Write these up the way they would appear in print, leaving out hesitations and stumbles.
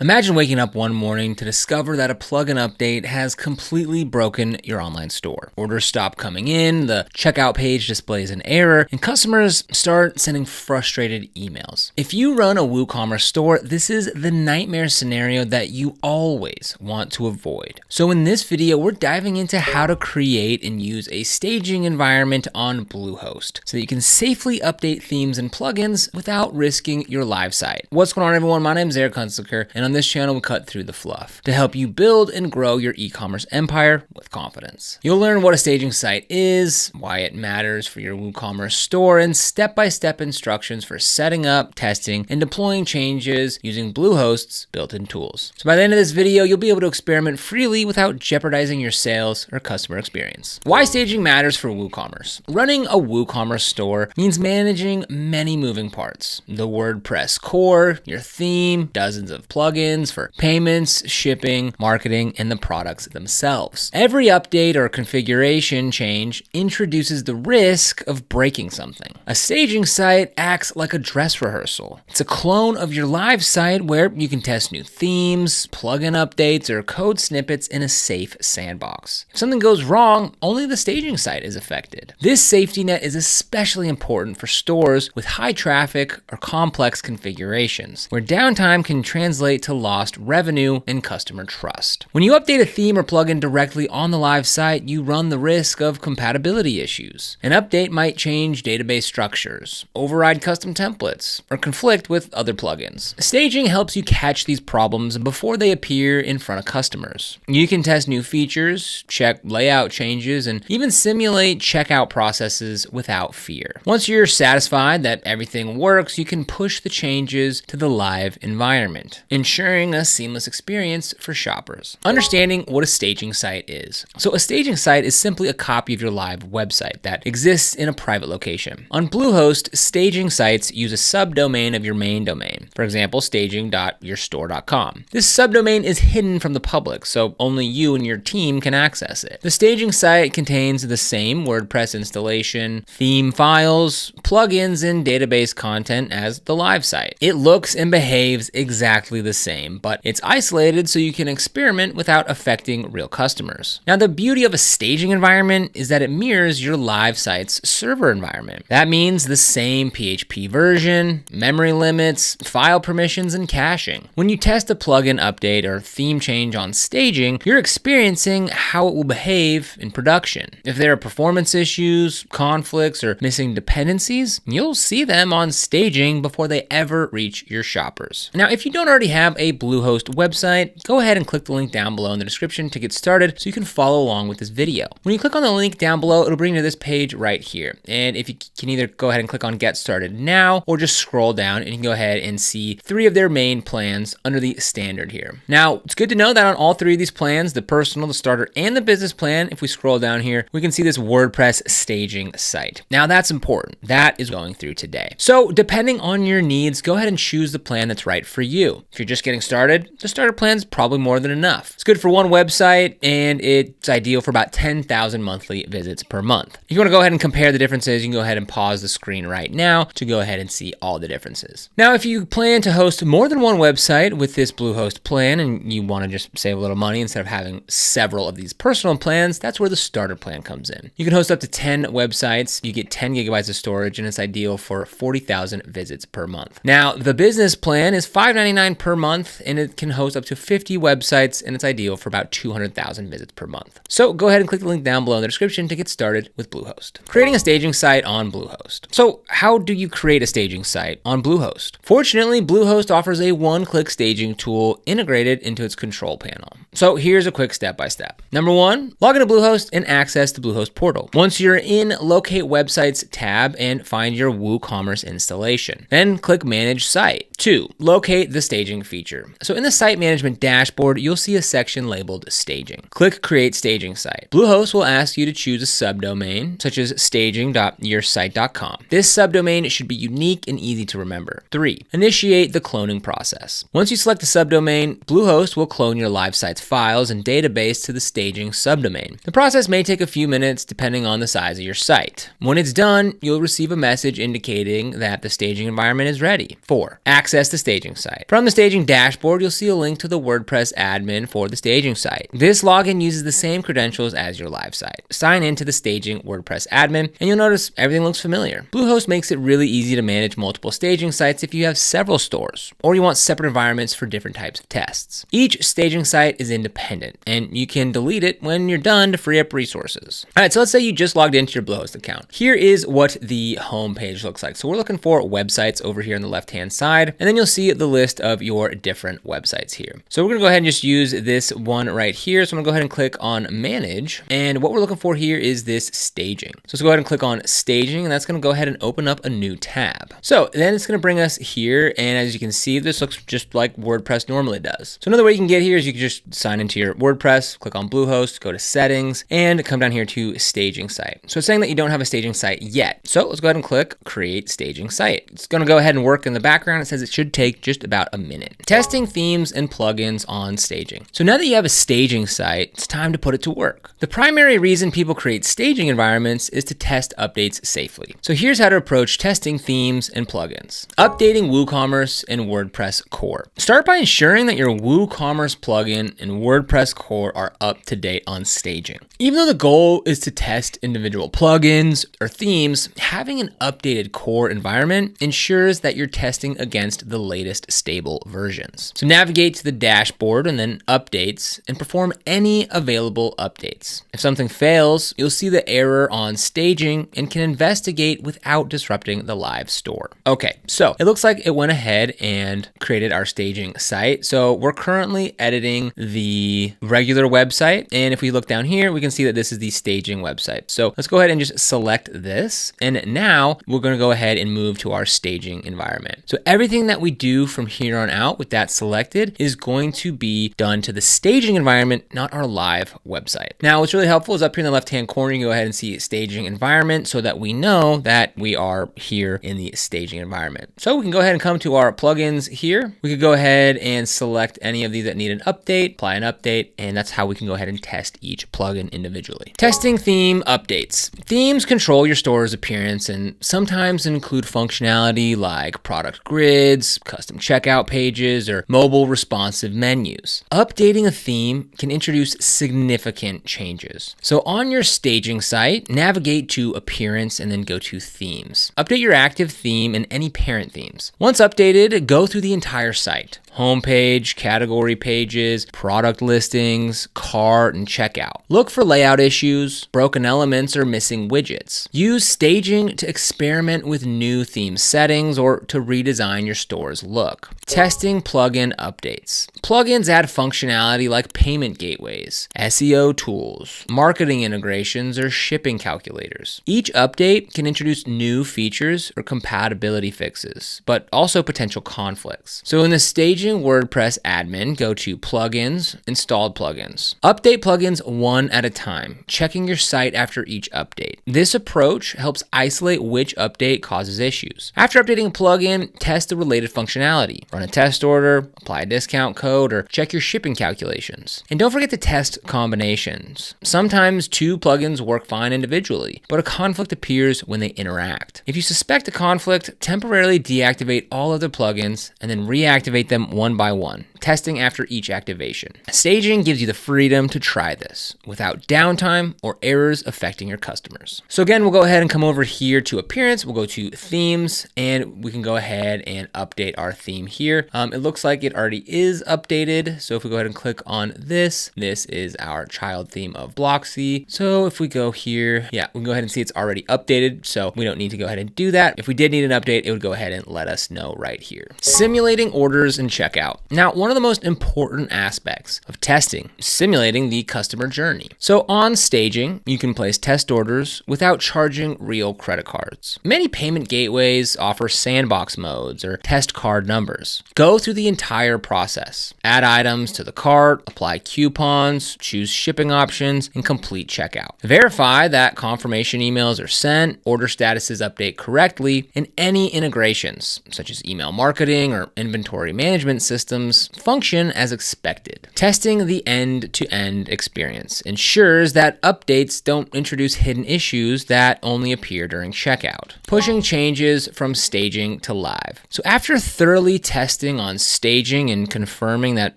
Imagine waking up one morning to discover that a plugin update has completely broken your online store. Orders stop coming in, the checkout page displays an error, and customers start sending frustrated emails. If you run a WooCommerce store, this is the nightmare scenario that you always want to avoid. So in this video, we're diving into how to create and use a staging environment on Bluehost so that you can safely update themes and plugins without risking your live site. What's going on, everyone? My name is Eric Hunsaker, and on this channel, we cut through the fluff to help you build and grow your e-commerce empire with confidence. You'll learn what a staging site is, why it matters for your WooCommerce store, and step-by-step instructions for setting up, testing, and deploying changes using Bluehost's built-in tools. So by the end of this video, you'll be able to experiment freely without jeopardizing your sales or customer experience. Why staging matters for WooCommerce. Running a WooCommerce store means managing many moving parts. The WordPress core, your theme, dozens of plugins for payments, shipping, marketing, and the products themselves. Every update or configuration change introduces the risk of breaking something. A staging site acts like a dress rehearsal. It's a clone of your live site where you can test new themes, plugin updates, or code snippets in a safe sandbox. If something goes wrong, only the staging site is affected. This safety net is especially important for stores with high traffic or complex configurations, where downtime can translate to lost revenue and customer trust. When you update a theme or plugin directly on the live site, you run the risk of compatibility issues. An update might change database structures, override custom templates, or conflict with other plugins. Staging helps you catch these problems before they appear in front of customers. You can test new features, check layout changes, and even simulate checkout processes without fear. Once you're satisfied that everything works, you can push the changes to the live environment, ensuring a seamless experience for shoppers. Understanding what a staging site is. So a staging site is simply a copy of your live website that exists in a private location. On Bluehost, staging sites use a subdomain of your main domain. For example, staging.yourstore.com. This subdomain is hidden from the public, so only you and your team can access it. The staging site contains the same WordPress installation, theme files, plugins, and database content as the live site. It looks and behaves exactly the same, but it's isolated so you can experiment without affecting real customers. Now, the beauty of a staging environment is that it mirrors your live site's server environment. That means the same PHP version, memory limits, file permissions, and caching. When you test a plugin update or theme change on staging, you're experiencing how it will behave in production. If there are performance issues, conflicts, or missing dependencies, you'll see them on staging before they ever reach your shoppers. Now, if you don't already have a Bluehost website, go ahead and click the link down below in the description to get started so you can follow along with this video. When you click on the link down below, it'll bring you to this page right here. And if you can either go ahead and click on Get Started Now, or just scroll down and you can go ahead and see 3 of their main plans under the standard here. Now, it's good to know that on all 3 of these plans, the personal, the starter, and the business plan, if we scroll down here, we can see this WordPress staging site. Now, that's important. That is going through today. So depending on your needs, go ahead and choose the plan that's right for you. If you're just getting started, the starter plan is probably more than enough. It's good for one website, and it's ideal for about 10,000 monthly visits per month. If you want to go ahead and compare the differences, you can go ahead and pause the screen right now to go ahead and see all the differences. Now, if you plan to host more than one website with this Bluehost plan and you want to just save a little money instead of having several of these personal plans, that's where the starter plan comes in. You can host up to 10 websites, you get 10 gigabytes of storage, and it's ideal for 40,000 visits per month. Now, the business plan is $5.99 per month, and it can host up to 50 websites, and it's ideal for about 200,000 visits per month. So go ahead and click the link down below in the description to get started with Bluehost. Creating a staging site on Bluehost. So how do you create a staging site on Bluehost? Fortunately, Bluehost offers a one-click staging tool integrated into its control panel. So here's a quick step-by-step. Number 1, log into Bluehost and access the Bluehost portal. Once you're in, locate Websites tab and find your WooCommerce installation. Then click Manage Site. 2, locate the staging feature. So in the site management dashboard, you'll see a section labeled Staging. Click Create Staging Site. Bluehost will ask you to choose a subdomain, such as staging.yoursite.com. This subdomain should be unique and easy to remember. 3, initiate the cloning process. Once you select the subdomain, Bluehost will clone your live site's files and database to the staging subdomain. The process may take a few minutes depending on the size of your site. When it's done, you'll receive a message indicating that the staging environment is ready. 4. Access the staging site. From the staging dashboard, you'll see a link to the WordPress admin for the staging site. This login uses the same credentials as your live site. Sign into the staging WordPress admin, and you'll notice everything looks familiar. Bluehost makes it really easy to manage multiple staging sites if you have several stores, or you want separate environments for different types of tests. Each staging site is independent, and you can delete it when you're done to free up resources. All right, so let's say you just logged into your Bluehost account. Here is what the home page looks like. So we're looking for websites over here on the left-hand side, and then you'll see the list of your different websites here. So we're gonna go ahead and just use this one right here. So I'm gonna go ahead and click on Manage, and what we're looking for here is this staging. So let's go ahead and click on Staging, and that's gonna go ahead and open up a new tab. So then it's gonna bring us here, and as you can see, this looks just like WordPress normally does. So another way you can get here is you can just sign into your WordPress, click on Bluehost, go to Settings, and come down here to Staging Site. So it's saying that you don't have a staging site yet. So let's go ahead and click Create Staging Site. It's gonna go ahead and work in the background. It says it should take just about a minute. Testing themes and plugins on staging. So now that you have a staging site, it's time to put it to work. The primary reason people create staging environments is to test updates safely. So here's how to approach testing themes and plugins. Updating WooCommerce and WordPress core. Start by ensuring that your WooCommerce plugin and WordPress core are up to date on staging. Even though the goal is to test individual plugins or themes, having an updated core environment ensures that you're testing against the latest stable versions. So navigate to the dashboard and then updates and perform any available updates. If something fails, you'll see the error on staging and can investigate without disrupting the live store. Okay, so it looks like it went ahead and created our staging site. So we're currently editing the regular website. And if we look down here, we can see that this is the staging website. So let's go ahead and just select this. And now we're going to go ahead and move to our staging environment. So everything that we do from here on out with that selected is going to be done to the staging environment, not our live website. Now, what's really helpful is up here in the left-hand corner, you can go ahead and see staging environment so that we know that we are here in the staging environment. So we can go ahead and come to our plugins here. We could go ahead and select any of these that need an update, apply an update, and that's how we can go ahead and test each plugin individually. Testing theme updates. Themes control your store's appearance and sometimes include functionality like product grids, custom checkout pages, or mobile responsive menus. Updating a theme can introduce significant changes. So on your staging site, navigate to Appearance and then go to Themes. Update your active theme and any parent themes. Once updated, go through the entire site. Homepage, category pages, product listings, cart, and checkout. Look for layout issues, broken elements, or missing widgets. Use staging to experiment with new theme settings or to redesign your store's look. Testing plugin updates. Plugins add functionality like payment gateways, SEO tools, marketing integrations, or shipping calculators. Each update can introduce new features or compatibility fixes, but also potential conflicts. So in the staging WordPress admin, go to Plugins, Installed Plugins. Update plugins one at a time, checking your site after each update. This approach helps isolate which update causes issues. After updating a plugin, test the related functionality. Run a test order, apply a discount code, or check your shipping calculations. And don't forget to test combinations. Sometimes two plugins work fine individually, but a conflict appears when they interact. If you suspect a conflict, temporarily deactivate all other plugins and then reactivate them one by one, testing after each activation. Staging gives you the freedom to try this without downtime or errors affecting your customers. So again, we'll go ahead and come over here to Appearance. We'll go to Themes, and we can go ahead and update our theme here. It looks like it already is updated. So if we go ahead and click on this is our child theme of Blocksy. So if we go here, we can go ahead and see it's already updated. So we don't need to go ahead and do that. If we did need an update, it would go ahead and let us know right here. Simulating orders and checkout. Now, one of the most important aspects of testing is simulating the customer journey. So on staging, you can place test orders without charging real credit cards. Many payment gateways offer sandbox modes or test card numbers. Go through the entire process. Add items to the cart, apply coupons, choose shipping options, and complete checkout. Verify that confirmation emails are sent, order statuses update correctly, and any integrations, such as email marketing or inventory management systems, function as expected. Testing the end-to-end experience ensures that updates don't introduce hidden issues that only appear during checkout. Pushing changes from staging to live. So after thoroughly testing on staging and confirming that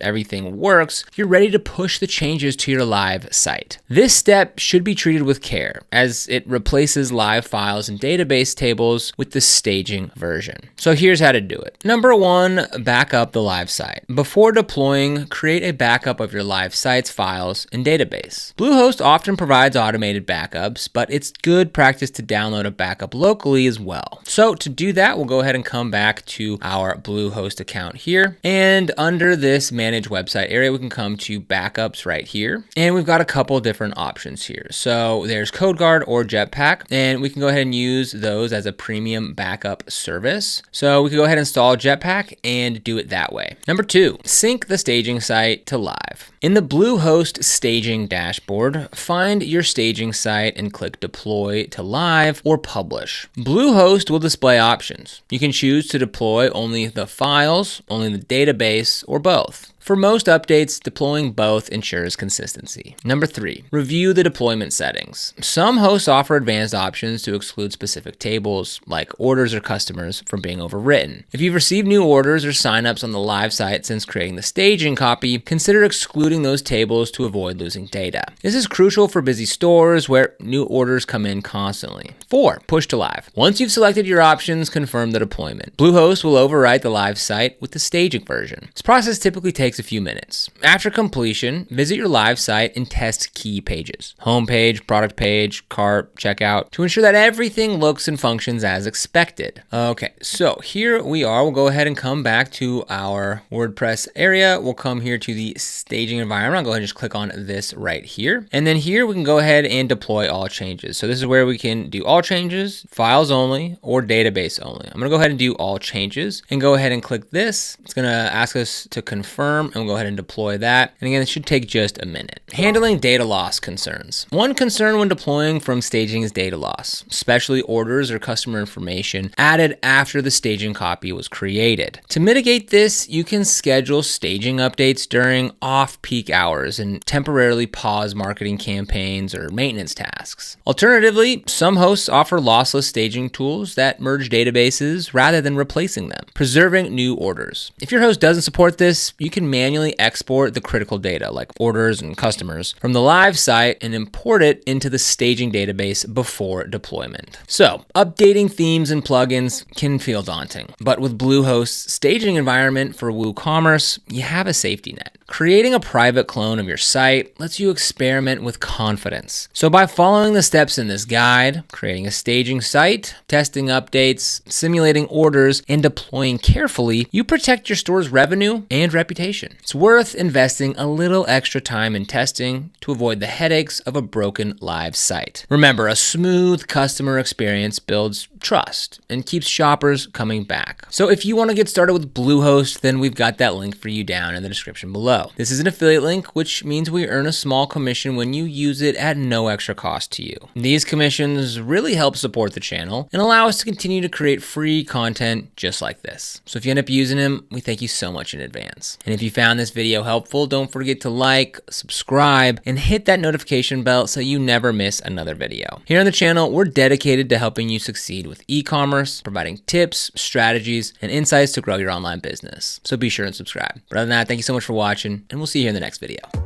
everything works, you're ready to push the changes to your live site. This step should be treated with care, as it replaces live files and database tables with the staging version. So here's how to do it. Number 1, back up the live site. Before deploying, create a backup of your live site's files and database. Bluehost often provides automated backups, but it's good practice to download a backup locally as well. So to do that, we'll go ahead and come back to our Bluehost account here. And under this manage website area, we can come to backups right here. And we've got a couple different options here. So there's CodeGuard or Jetpack, and we can go ahead and use those as a premium backup service. So we can go ahead and install Jetpack and do it that way. Number 2, sync the staging site to live. In the Bluehost staging dashboard, find your staging site and click deploy to live or publish. Bluehost will display options. You can choose to deploy only the files, only the database, or both. For most updates, deploying both ensures consistency. Number 3, review the deployment settings. Some hosts offer advanced options to exclude specific tables, like orders or customers, from being overwritten. If you've received new orders or signups on the live site since creating the staging copy, consider excluding those tables to avoid losing data. This is crucial for busy stores where new orders come in constantly. 4, push to live. Once you've selected your options, confirm the deployment. Bluehost will overwrite the live site with the staging version. This process typically takes a few minutes. After completion, visit your live site and test key pages: homepage, product page, cart, checkout, to ensure that everything looks and functions as expected. Okay, so here we are. We'll go ahead and come back to our WordPress area. We'll come here to the staging environment. I'll go ahead and just click on this right here. And then here we can go ahead and deploy all changes. So this is where we can do all changes, files only, or database only. I'm gonna go ahead and do all changes and go ahead and click this. It's gonna ask us to confirm, and we'll go ahead and deploy that. And again, it should take just a minute. Handling data loss concerns. One concern when deploying from staging is data loss, especially orders or customer information added after the staging copy was created. To mitigate this, you can schedule staging updates during off-peak hours and temporarily pause marketing campaigns or maintenance tasks. Alternatively, some hosts offer lossless staging tools that merge databases rather than replacing them, preserving new orders. If your host doesn't support this, you can manually export the critical data like orders and customers from the live site and import it into the staging database before deployment. So, updating themes and plugins can feel daunting, but with Bluehost's staging environment for WooCommerce, you have a safety net. Creating a private clone of your site lets you experiment with confidence. So by following the steps in this guide, creating a staging site, testing updates, simulating orders, and deploying carefully, you protect your store's revenue and reputation. It's worth investing a little extra time in testing to avoid the headaches of a broken live site. Remember, a smooth customer experience builds trust and keeps shoppers coming back. So if you want to get started with Bluehost, then we've got that link for you down in the description below. This is an affiliate link, which means we earn a small commission when you use it at no extra cost to you. These commissions really help support the channel and allow us to continue to create free content just like this. So if you end up using them, we thank you so much in advance. And if you found this video helpful, don't forget to like, subscribe, and hit that notification bell so you never miss another video. Here on the channel, we're dedicated to helping you succeed with e-commerce, providing tips, strategies, and insights to grow your online business. So be sure and subscribe. But other than that, thank you so much for watching, and we'll see you in the next video.